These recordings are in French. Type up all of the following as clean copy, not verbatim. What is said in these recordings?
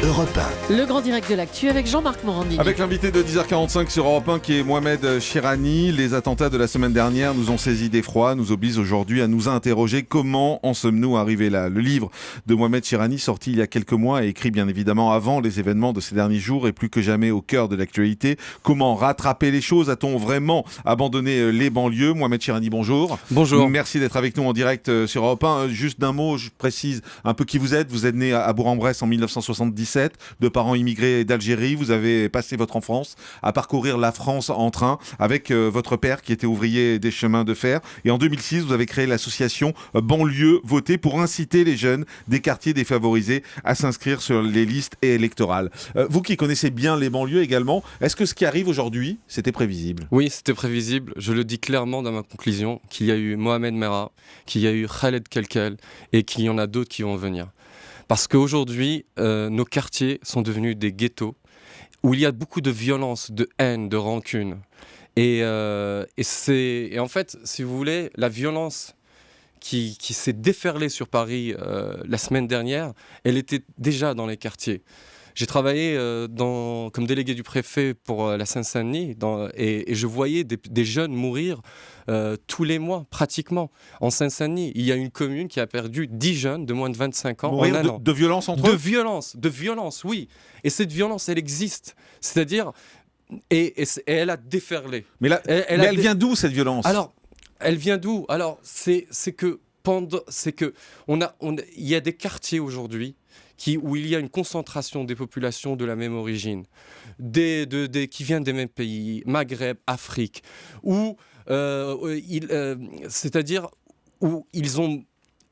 Europe 1. Le grand direct de l'actu avec Jean-Marc Morandini. Avec l'invité de 10h45 sur Europe 1 qui est Mohamed Chirani. Les attentats de la semaine dernière nous ont saisi d'effroi, nous obligent aujourd'hui à nous interroger comment en sommes-nous arrivés là. Le livre de Mohamed Chirani, sorti il y a quelques mois et écrit bien évidemment avant les événements de ces derniers jours, est plus que jamais au cœur de l'actualité. Comment rattraper les choses? A-t-on vraiment abandonné les banlieues? Mohamed Chirani, bonjour. Bonjour. Merci d'être avec nous en direct sur Europe 1. Juste d'un mot, je précise un peu qui vous êtes. Vous êtes né à Bourg-en-Bresse en 1977. De parents immigrés d'Algérie, vous avez passé votre enfance à parcourir la France en train avec votre père qui était ouvrier des chemins de fer. Et en 2006, vous avez créé l'association Banlieue Votée pour inciter les jeunes des quartiers défavorisés à s'inscrire sur les listes électorales. Vous qui connaissez bien les banlieues également, est-ce que ce qui arrive aujourd'hui, c'était prévisible? Oui, c'était prévisible. Je le dis clairement dans ma conclusion, qu'il y a eu Mohamed Merah, qu'il y a eu Khaled Kelkel et qu'il y en a d'autres qui vont venir. Parce qu'aujourd'hui, nos quartiers sont devenus des ghettos où il y a beaucoup de violence, de haine, de rancune. Et en fait, si vous voulez, la violence qui s'est déferlée sur Paris la semaine dernière, elle était déjà dans les quartiers. J'ai travaillé comme délégué du préfet pour la Seine-Saint-Denis et je voyais des jeunes mourir tous les mois, pratiquement. En Seine-Saint-Denis, il y a une commune qui a perdu 10 jeunes de moins de 25 ans en un an. De violence entre eux? De violence, oui. Et cette violence, elle existe. C'est-à-dire, et elle a déferlé. Mais elle vient d'où, cette violence? Alors, elle vient d'où? Alors, c'est que il y a des quartiers aujourd'hui où il y a une concentration des populations de la même origine, qui viennent des mêmes pays, Maghreb, Afrique, c'est-à-dire où ils ont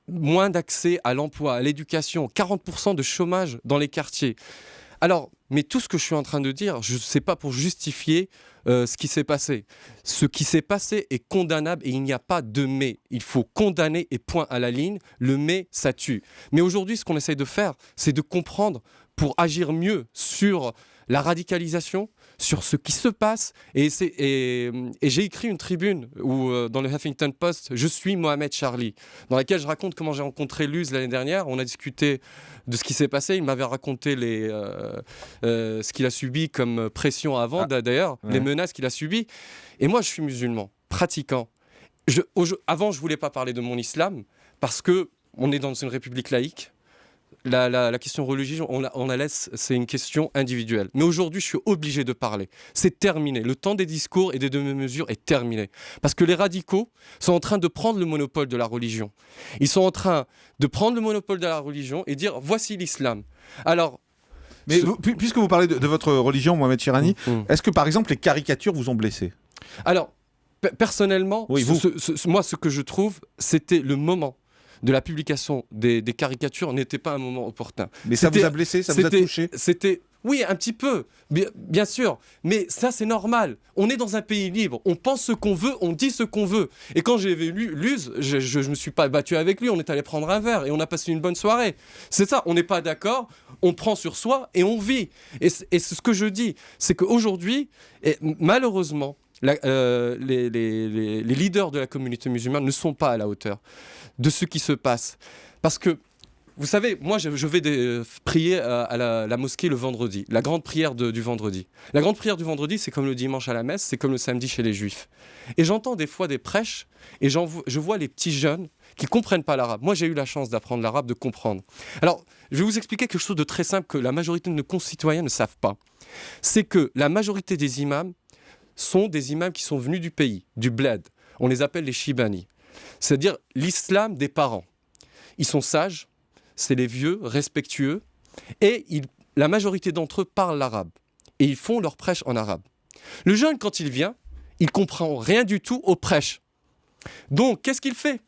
moins d'accès à l'emploi, à l'éducation, 40% de chômage dans les quartiers. Alors, mais tout ce que je suis en train de dire, ce n'est pas pour justifier ce qui s'est passé. Ce qui s'est passé est condamnable et il n'y a pas de mais. Il faut condamner et point à la ligne. Le mais, ça tue. Mais aujourd'hui, ce qu'on essaye de faire, c'est de comprendre pour agir mieux sur la radicalisation, sur ce qui se passe. Et j'ai écrit une tribune dans le Huffington Post, Je suis Mohamed Charlie, dans laquelle je raconte comment j'ai rencontré Luz l'année dernière. On a discuté de ce qui s'est passé. Il m'avait raconté ce qu'il a subi comme pression avant, d'ailleurs, les menaces qu'il a subies. Et moi, je suis musulman, pratiquant. Avant, je ne voulais pas parler de mon islam, parce qu'on est dans une république laïque. La question religieuse, on la laisse, c'est une question individuelle. Mais aujourd'hui, je suis obligé de parler. C'est terminé. Le temps des discours et des demi-mesures est terminé. Parce que les radicaux sont en train de prendre le monopole de la religion. Ils sont en train de prendre le monopole de la religion et dire, voici l'islam. Alors... Mais puisque vous parlez de votre religion, Mohamed Chirani, est-ce que par exemple les caricatures vous ont blessé? Alors, personnellement, oui, moi, ce que je trouve, c'était le moment de la publication des caricatures n'était pas un moment opportun. Mais ça vous a blessé, ça vous a touché? Oui, un petit peu, bien sûr. Mais ça, c'est normal. On est dans un pays libre. On pense ce qu'on veut, on dit ce qu'on veut. Et quand j'ai vu Luz, je ne me suis pas battu avec lui. On est allé prendre un verre et on a passé une bonne soirée. C'est ça, on n'est pas d'accord. On prend sur soi et on vit. Et c'est ce que je dis. C'est qu'aujourd'hui, malheureusement, les leaders de la communauté musulmane ne sont pas à la hauteur de ce qui se passe. Parce que, vous savez, moi je vais prier à la mosquée le vendredi, la grande prière du vendredi. La grande prière du vendredi, c'est comme le dimanche à la messe, c'est comme le samedi chez les juifs. Et j'entends des fois des prêches, et je vois les petits jeunes qui ne comprennent pas l'arabe. Moi j'ai eu la chance d'apprendre l'arabe, de comprendre. Alors, je vais vous expliquer quelque chose de très simple que la majorité de nos concitoyens ne savent pas. C'est que la majorité des imams sont des imams qui sont venus du pays, du bled. On les appelle les Shibani. C'est-à-dire l'islam des parents. Ils sont sages, c'est les vieux, respectueux, et la majorité d'entre eux parlent l'arabe. Et ils font leur prêche en arabe. Le jeune, quand il vient, il comprend rien du tout aux prêches. Donc, qu'est-ce qu'il fait?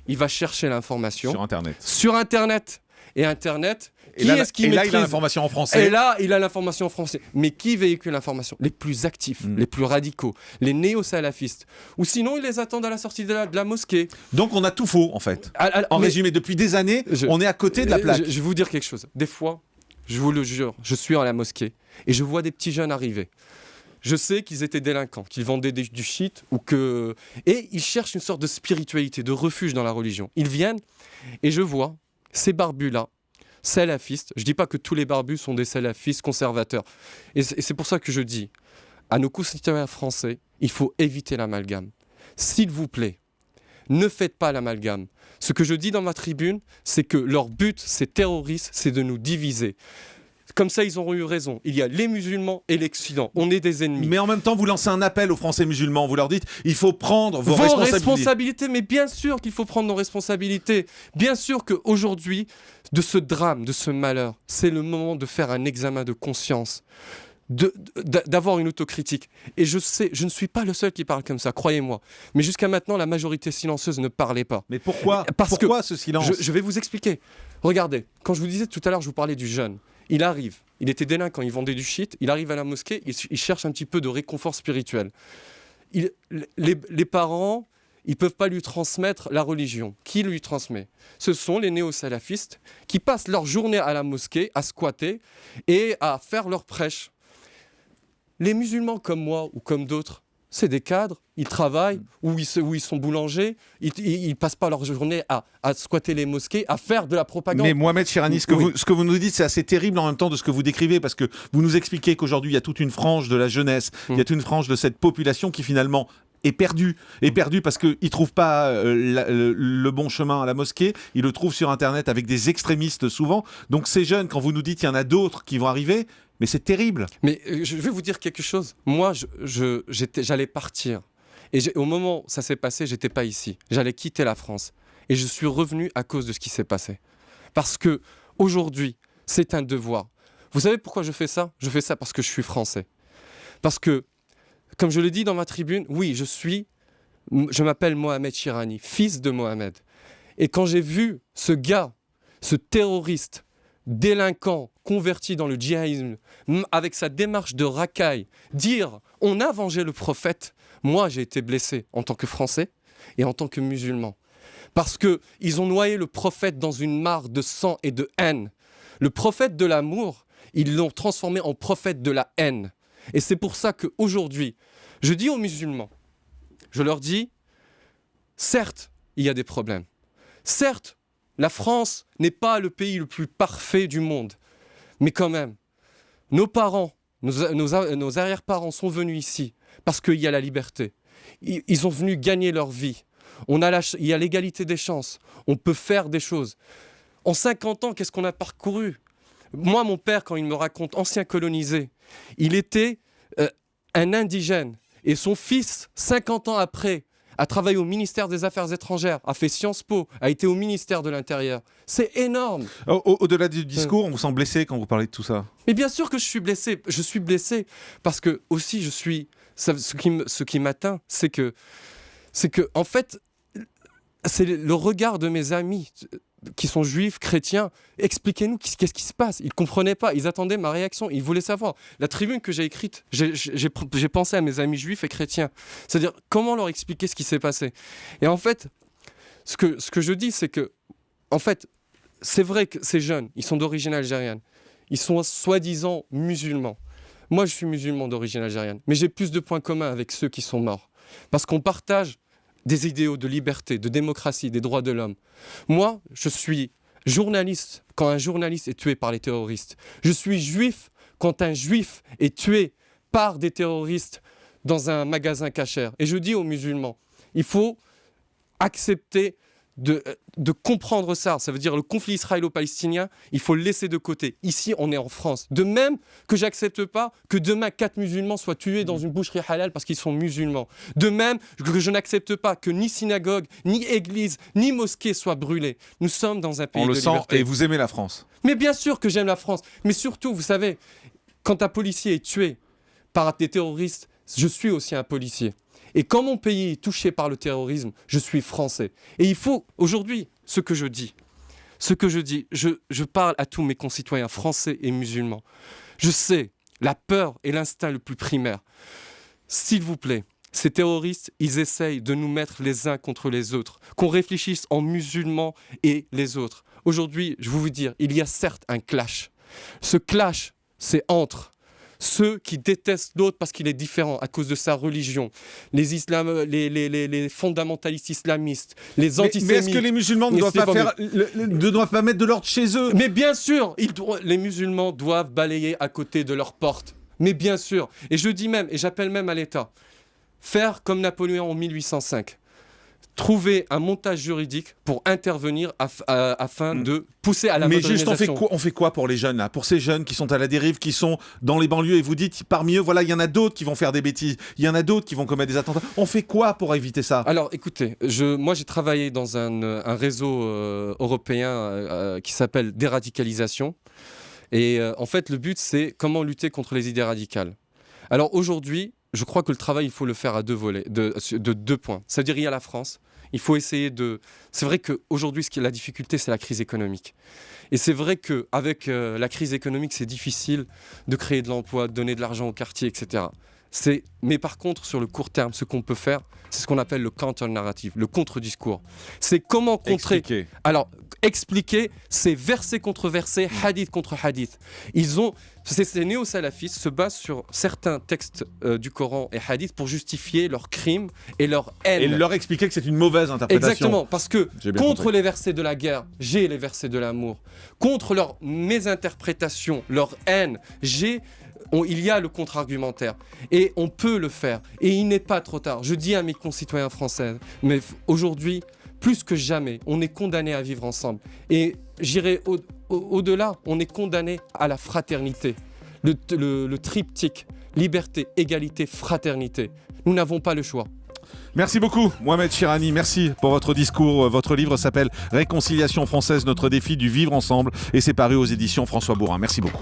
Il va chercher l'information. Sur Internet. Et Internet, il a l'information en français. Et là, il a l'information en français. Mais qui véhicule l'information? Les plus actifs, les plus radicaux, les néo-salafistes. Ou sinon, ils les attendent à la sortie de la mosquée. Donc, on a tout faux, en fait. En résumé, depuis des années, on est à côté de la plaque. Je vais vous dire quelque chose. Des fois, je vous le jure, je suis à la mosquée et je vois des petits jeunes arriver. Je sais qu'ils étaient délinquants, qu'ils vendaient du shit et ils cherchent une sorte de spiritualité, de refuge dans la religion. Ils viennent et je vois ces barbus-là salafistes. Je ne dis pas que tous les barbus sont des salafistes conservateurs. Et c'est pour ça que je dis à nos concitoyens français, il faut éviter l'amalgame. S'il vous plaît, ne faites pas l'amalgame. Ce que je dis dans ma tribune, c'est que leur but, ces terroristes, c'est de nous diviser. Comme ça, ils auront eu raison. Il y a les musulmans et l'Occident. On est des ennemis. Mais en même temps, vous lancez un appel aux Français musulmans. Vous leur dites, il faut prendre vos responsabilités. Mais bien sûr qu'il faut prendre nos responsabilités. Bien sûr qu'aujourd'hui, de ce drame, de ce malheur, c'est le moment de faire un examen de conscience. D'avoir une autocritique. Et je sais, je ne suis pas le seul qui parle comme ça, croyez-moi. Mais jusqu'à maintenant, la majorité silencieuse ne parlait pas. Mais pourquoi ce silence ? Je vais vous expliquer. Regardez, quand je vous disais tout à l'heure, je vous parlais du jeune. Il arrive, il était délinquant, il vendait du shit, il arrive à la mosquée, il cherche un petit peu de réconfort spirituel. Les parents, ils ne peuvent pas lui transmettre la religion. Qui lui transmet ? Ce sont les néo-salafistes qui passent leur journée à la mosquée, à squatter et à faire leur prêche. Les musulmans comme moi ou comme d'autres, c'est des cadres, ils travaillent, ou ils sont boulangers, ils ne passent pas leur journée à squatter les mosquées, à faire de la propagande. Mais Mohamed Chirani, ce que vous nous dites, c'est assez terrible en même temps de ce que vous décrivez, parce que vous nous expliquez qu'aujourd'hui, il y a toute une frange de la jeunesse, il y a toute une frange de cette population qui finalement est perdu parce qu'il ne trouve pas le bon chemin à la mosquée, il le trouve sur Internet avec des extrémistes souvent. Donc ces jeunes, quand vous nous dites qu'il y en a d'autres qui vont arriver, mais c'est terrible. Mais je vais vous dire quelque chose. Moi, j'allais partir. Et au moment où ça s'est passé, j'étais pas ici. J'allais quitter la France. Et je suis revenu à cause de ce qui s'est passé. Parce que aujourd'hui, c'est un devoir. Vous savez pourquoi je fais ça ? Je fais ça parce que je suis français. Parce que, comme je l'ai dit dans ma tribune, oui, je m'appelle Mohamed Chirani, fils de Mohamed. Et quand j'ai vu ce gars, ce terroriste, délinquant, converti dans le djihadisme, avec sa démarche de racaille, dire « on a vengé le prophète », moi j'ai été blessé en tant que Français et en tant que musulman. Parce qu'ils ont noyé le prophète dans une mare de sang et de haine. Le prophète de l'amour, ils l'ont transformé en prophète de la haine. Et c'est pour ça qu'aujourd'hui, je dis aux musulmans, je leur dis, certes, il y a des problèmes. Certes, la France n'est pas le pays le plus parfait du monde. Mais quand même, nos parents, nos arrière-parents sont venus ici parce qu'il y a la liberté. Ils sont venus gagner leur vie. Il y a l'égalité des chances. On peut faire des choses. En 50 ans, qu'est-ce qu'on a parcouru ? Moi, mon père, quand il me raconte, ancien colonisé, il était un indigène. Et son fils, 50 ans après, a travaillé au ministère des Affaires étrangères, a fait Sciences Po, a été au ministère de l'Intérieur. C'est énorme. Au-delà du discours, on vous sent blessé quand vous parlez de tout ça. Mais bien sûr que je suis blessé. Je suis blessé parce que aussi ce qui m'atteint, c'est que en fait, c'est le regard de mes amis qui sont juifs, chrétiens. Expliquez-nous qu'est-ce qui se passe. Ils ne comprenaient pas, ils attendaient ma réaction, ils voulaient savoir. La tribune que j'ai écrite, j'ai pensé à mes amis juifs et chrétiens. C'est-à-dire, comment leur expliquer ce qui s'est passé. Et en fait, ce que je dis, c'est que, en fait, c'est vrai que ces jeunes, ils sont d'origine algérienne. Ils sont soi-disant musulmans. Moi, je suis musulman d'origine algérienne. Mais j'ai plus de points communs avec ceux qui sont morts. Parce qu'on partage des idéaux de liberté, de démocratie, des droits de l'homme. Moi, je suis journaliste quand un journaliste est tué par les terroristes. Je suis juif quand un juif est tué par des terroristes dans un magasin cachère. Et je dis aux musulmans, il faut accepter de comprendre ça. Ça veut dire le conflit israélo-palestinien, il faut le laisser de côté. Ici, on est en France. De même que j'accepte pas que demain 4 musulmans soient tués dans une boucherie halal parce qu'ils sont musulmans. De même que je n'accepte pas que ni synagogue, ni église, ni mosquée soient brûlées. Nous sommes dans un pays de liberté. On le sent et vous aimez la France. Mais bien sûr que j'aime la France. Mais surtout, vous savez, quand un policier est tué par des terroristes, je suis aussi un policier. Et quand mon pays est touché par le terrorisme, je suis français. Et il faut, aujourd'hui, ce que je dis, je parle à tous mes concitoyens français et musulmans. Je sais, la peur est l'instinct le plus primaire. S'il vous plaît, ces terroristes, ils essayent de nous mettre les uns contre les autres, qu'on réfléchisse en musulmans et les autres. Aujourd'hui, je vais vous dire, il y a certes un clash. Ce clash, c'est entre ceux qui détestent l'autre parce qu'il est différent à cause de sa religion, les fondamentalistes islamistes, les antisémites. Mais est-ce que les musulmans ne doivent pas mettre de l'ordre chez eux? Mais bien sûr, les musulmans doivent balayer à côté de leur porte. Mais bien sûr. Et je dis même, et j'appelle même à l'État, faire comme Napoléon en 1805. Trouver un montage juridique pour intervenir afin de pousser à la modernisation. Mais juste, on fait quoi pour les jeunes là, pour ces jeunes qui sont à la dérive, qui sont dans les banlieues, et vous dites parmi eux, voilà, il y en a d'autres qui vont faire des bêtises, il y en a d'autres qui vont commettre des attentats. On fait quoi pour éviter ça? Alors, écoutez, moi j'ai travaillé dans un réseau européen qui s'appelle Déradicalisation. Et en fait, le but, c'est comment lutter contre les idées radicales. Alors aujourd'hui, je crois que le travail, il faut le faire à deux volets, de 2 points. C'est-à-dire, il y a la France. Il faut essayer de... C'est vrai qu'aujourd'hui, la difficulté, c'est la crise économique. Et c'est vrai qu'avec la crise économique, c'est difficile de créer de l'emploi, de donner de l'argent au quartier, etc. Mais par contre, sur le court terme, ce qu'on peut faire, c'est ce qu'on appelle le counter-narrative, le contre-discours. C'est comment contrer... Expliquer. Alors, expliquer, c'est verset contre verset, hadith contre hadith. Ces néo-salafistes se basent sur certains textes du Coran et hadith pour justifier leurs crimes et leur haine. Et leur expliquer que c'est une mauvaise interprétation. Exactement, parce que contre compris. les versets de la guerre, j'ai les versets de l'amour. Contre leur mésinterprétation, leur haine, il y a le contre-argumentaire. Et on peut le faire. Et il n'est pas trop tard. Je dis à mes concitoyens français, mais aujourd'hui, plus que jamais, on est condamné à vivre ensemble. Et j'irai au-delà, on est condamné à la fraternité. Le triptyque, liberté, égalité, fraternité. Nous n'avons pas le choix. Merci beaucoup, Mohamed Chirani. Merci pour votre discours. Votre livre s'appelle Réconciliation française, notre défi du vivre ensemble et c'est paru aux éditions François Bourin. Merci beaucoup.